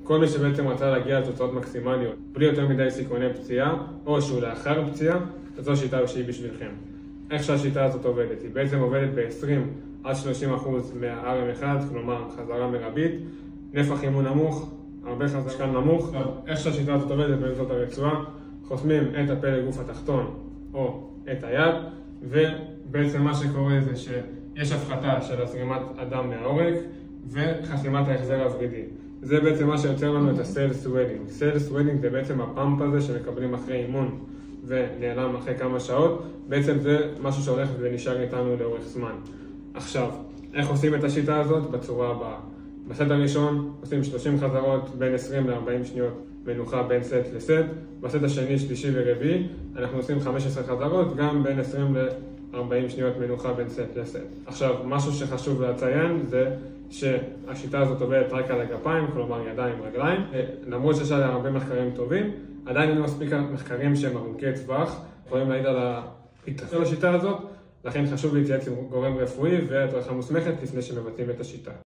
כל מי שבעצם רצה להגיע לתוצאות מקסימליות בלי יותר מדי סיכוני פציעה, או שהוא לאחר פציעה, אז זו שיטה שהיא בשבילכם. איך שהשיטה הזאת עובדת? היא בעצם עובדת ב-20-30% מה-RM1, כלומר חזרה מרבית, נפח אימון נמוך, הרבה חזקה נמוך. איך שהשיטה הזאת עובדת באמצעות הרצועה, חוסמים את הפה לגוף התחתון או את היד, ובעצם מה שקורה זה שיש הפחתה של הזרימת הדם מהעורק וחסימת ההחזר הוורידי. זה בעצם מה שיוצר לנו את ה-cell swelling. cell swelling זה בעצם הפאמפ הזה שמקבלים אחרי אימון ונעלם אחרי כמה שעות. בעצם זה משהו שהולך ונשאר איתנו לאורך זמן. עכשיו, איך עושים את השיטה הזאת? בצורה הבאה. בסט הראשון עושים 30 חזרות בין 20 ל-40 שניות מנוחה בין סט לסט. בסט השני, שלישי ורביעי אנחנו עושים 15 חזרות גם בין 20 ל-40 שניות מנוחה בין סט לסט. עכשיו, משהו שחשוב לציין זה שהשיטה הזאת עובדת רק על הגפיים, כלומר ידיים, רגליים. למרות שיש עליה הרבה מחקרים טובים, עדיין אין מספיק מחקרים שהם ארוכי טווח, יכולים להעיד על הפיתוח של השיטה הזאת, לכן חשוב להתייעץ עם גורם רפואי והדרכה מוסמכת לפני שמבצעים את השיטה.